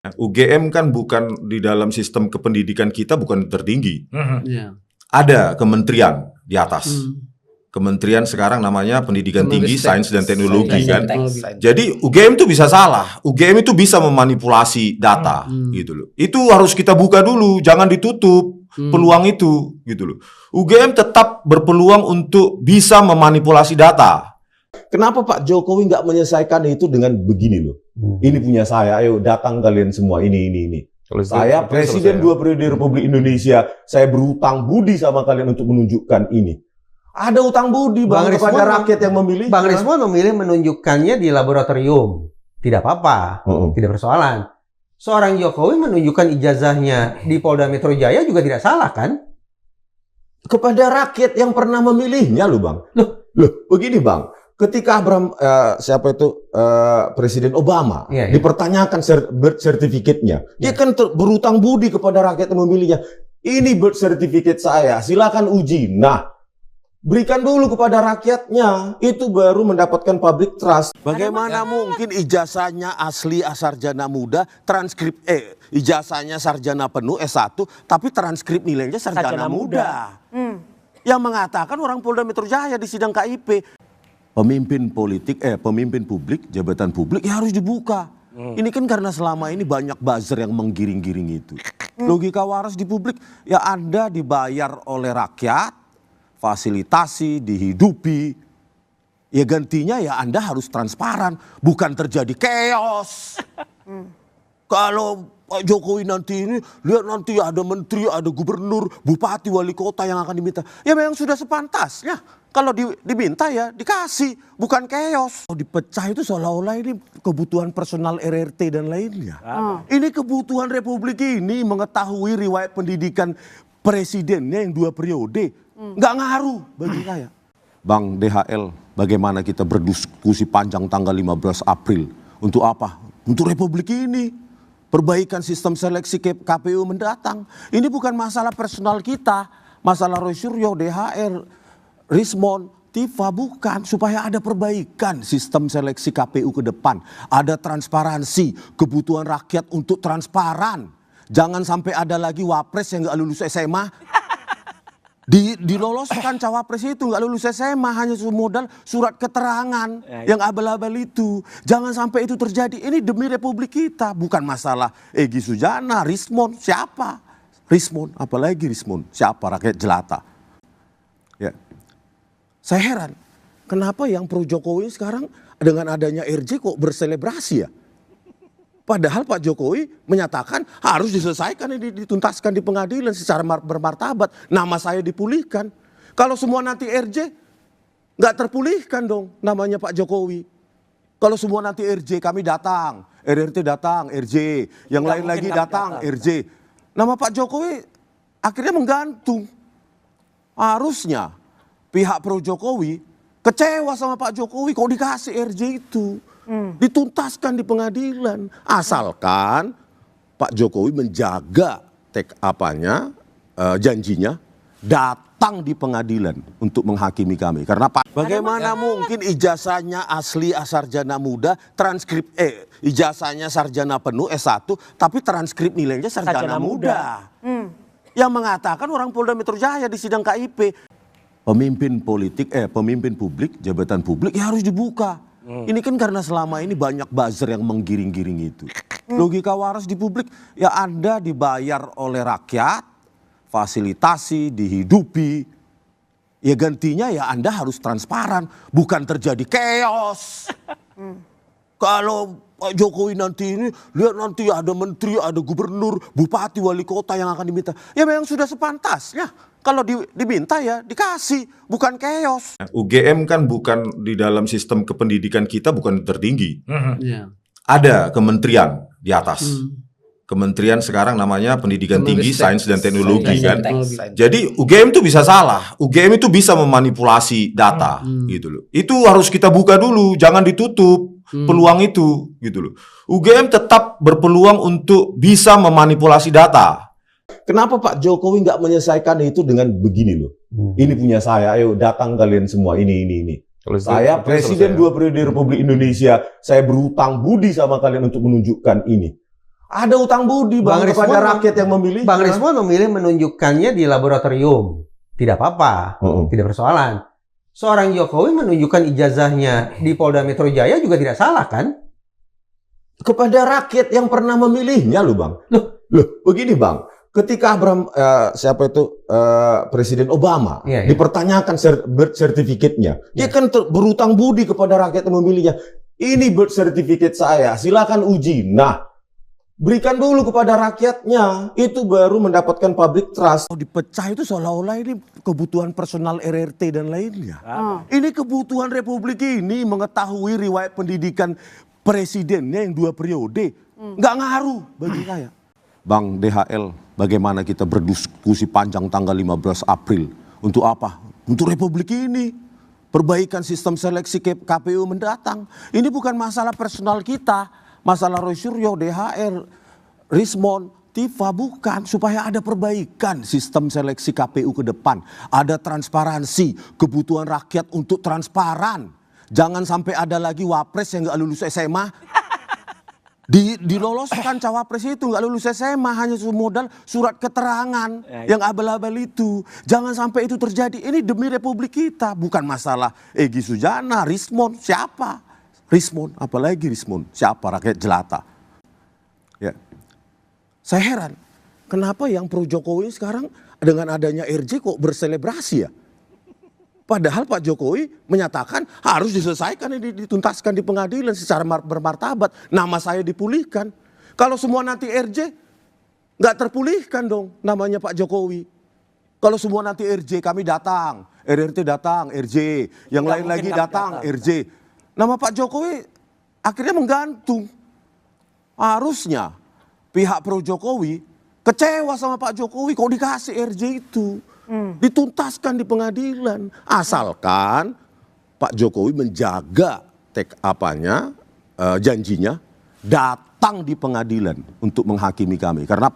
UGM kan bukan di dalam sistem kependidikan kita bukan tertinggi. Iya. Ada kementerian di atas. Kementerian sekarang namanya Pendidikan Tinggi, Sains dan Teknologi kan. Jadi UGM itu bisa salah. UGM itu bisa memanipulasi data gitu loh. Itu harus kita buka dulu, jangan ditutup peluang itu gitu loh. UGM tetap berpeluang untuk bisa memanipulasi data. Kenapa Pak Jokowi nggak menyelesaikan itu dengan begini loh? Ini punya saya, ayo datang kalian semua, ini. Saya Presiden 2 periode Republik Indonesia, saya berutang budi sama kalian untuk menunjukkan ini. Ada utang budi Bang kepada rakyat yang memilih. Bang Rismon memilih menunjukkannya di laboratorium. Tidak apa-apa, tidak persoalan. Seorang Jokowi menunjukkan ijazahnya di Polda Metro Jaya juga tidak salah kan? Kepada rakyat yang pernah memilihnya loh Bang. Loh, begini Bang. Ketika Presiden Obama dipertanyakan birth certificate-nya, dia kan berutang budi kepada rakyat yang memilihnya. Ini birth certificate saya, silakan uji. Nah, berikan dulu kepada rakyatnya, itu baru mendapatkan public trust. Bagaimana mungkin ijazahnya asli sarjana muda, ijazahnya sarjana penuh S1, tapi transkrip nilainya sarjana muda. Yang mengatakan orang Polda Metro Jaya di sidang KIP. Pemimpin publik, jabatan publik ya harus dibuka. Ini kan karena selama ini banyak buzzer yang menggiring-giring itu. Logika waras di publik, ya Anda dibayar oleh rakyat, fasilitasi, dihidupi. Ya gantinya ya Anda harus transparan, bukan terjadi chaos. Kalau Pak Jokowi nanti ini, lihat nanti ada menteri, ada gubernur, bupati, wali kota yang akan diminta. Ya memang sudah sepantasnya. Kalau diminta ya dikasih, bukan chaos. Dipecah itu seolah-olah ini kebutuhan personal RRT dan lainnya. Ini kebutuhan Republik ini mengetahui riwayat pendidikan presidennya yang 2 periode. Nggak ngaruh bagi saya. Bang DHL, bagaimana kita berdiskusi panjang tanggal 15 April. Untuk apa? Untuk Republik ini. Perbaikan sistem seleksi KPU mendatang. Ini bukan masalah personal kita. Masalah Roy Suryo, DHL, Rismon, Tifa, bukan. Supaya ada perbaikan sistem seleksi KPU ke depan. Ada transparansi, kebutuhan rakyat untuk transparan. Jangan sampai ada lagi wapres yang gak lulus SMA. Diloloskan cawapres itu gak lulus SMA, hanya modal surat keterangan yang abal-abal itu. Jangan sampai itu terjadi. Ini demi Republik kita, bukan masalah Egy Sujana, Rismon, siapa? Rismon, apalagi Rismon, siapa? Rakyat jelata. Ya. Saya heran, kenapa yang pro Jokowi sekarang dengan adanya RJ kok berselebrasi ya? Padahal Pak Jokowi menyatakan harus diselesaikan, dituntaskan di pengadilan secara bermartabat. Nama saya dipulihkan. Kalau semua nanti RJ, nggak terpulihkan dong namanya Pak Jokowi. Kalau semua nanti RJ, kami datang, RRT datang, RJ, yang lain lagi datang, RJ. Nama Pak Jokowi akhirnya menggantung. Harusnya pihak pro Jokowi kecewa sama Pak Jokowi kok dikasih RJ itu. Dituntaskan di pengadilan. Asalkan Pak Jokowi menjaga janjinya datang di pengadilan untuk menghakimi kami. Karena bagaimana mungkin ijazahnya asli sarjana muda, ijazahnya sarjana penuh S1, tapi transkrip nilainya sarjana muda. Yang mengatakan orang Polda Metro Jaya di sidang KIP. Pemimpin publik, jabatan publik ya harus dibuka. Ini kan karena selama ini banyak buzzer yang menggiring-giring itu. Logika waras di publik, ya Anda dibayar oleh rakyat, fasilitasi, dihidupi. Ya gantinya ya Anda harus transparan, bukan terjadi chaos. Kalau Pak Jokowi nanti ini, lihat nanti ada menteri, ada gubernur, bupati, wali kota yang akan diminta. Ya memang sudah sepantasnya. Kalau diminta ya dikasih, bukan chaos. UGM kan bukan di dalam sistem kependidikan kita bukan tertinggi. Iya. Ada kementerian di atas. Kementerian sekarang namanya Pendidikan Tinggi, Sains dan Teknologi kan. Jadi UGM itu bisa salah. UGM itu bisa memanipulasi data gitu loh. Itu harus kita buka dulu, jangan ditutup peluang itu gitu loh. UGM tetap berpeluang untuk bisa memanipulasi data. Kenapa Pak Jokowi nggak menyelesaikan itu dengan begini loh? Ini punya saya, ayo datang kalian semua, ini. Saya Presiden 2 periode Republik Indonesia, saya berutang budi sama kalian untuk menunjukkan ini. Ada utang budi Bang kepada rakyat yang memilih. Bang Rismon memilih menunjukkannya di laboratorium. Tidak apa-apa, tidak persoalan. Seorang Jokowi menunjukkan ijazahnya di Polda Metro Jaya juga tidak salah kan? Kepada rakyat yang pernah memilihnya loh Bang. Loh, begini Bang. Ketika Presiden Obama dipertanyakan birth certificate-nya, dia kan berutang budi kepada rakyat yang memilihnya. Ini birth certificate saya, silakan uji. Nah, berikan dulu kepada rakyatnya, itu baru mendapatkan public trust. Dipecah itu seolah-olah ini kebutuhan personal RRT dan lainnya. Ini kebutuhan Republik ini mengetahui riwayat pendidikan presidennya yang 2 periode. Nggak ngaruh bagi saya. Bang DHL, bagaimana kita berdiskusi panjang tanggal 15 April. Untuk apa? Untuk Republik ini. Perbaikan sistem seleksi KPU mendatang. Ini bukan masalah personal kita. Masalah Roy Suryo, DHL, Rismon, Tifa, bukan. Supaya ada perbaikan sistem seleksi KPU ke depan. Ada transparansi, kebutuhan rakyat untuk transparan. Jangan sampai ada lagi wapres yang nggak lulus SMA. Diloloskan cawapres itu nggak lulus SMA, hanya modal surat keterangan yang abal-abal itu. Jangan sampai itu terjadi. Ini demi Republik kita, bukan masalah Egy Sujana, Rismon, siapa? Rismon, apalagi Rismon, siapa rakyat jelata. Ya. Saya heran, kenapa yang pro Jokowi sekarang dengan adanya RJ kok berselebrasi ya? Padahal Pak Jokowi menyatakan harus diselesaikan, dituntaskan di pengadilan secara bermartabat. Nama saya dipulihkan. Kalau semua nanti RJ, nggak terpulihkan dong namanya Pak Jokowi. Kalau semua nanti RJ, kami datang, RRT datang, RJ, yang lain lagi datang, RJ. Nama Pak Jokowi akhirnya menggantung. Harusnya pihak pro Jokowi kecewa sama Pak Jokowi kok dikasih RJ itu. Dituntaskan di pengadilan. Asalkan Pak Jokowi menjaga janjinya datang di pengadilan untuk menghakimi kami. Karena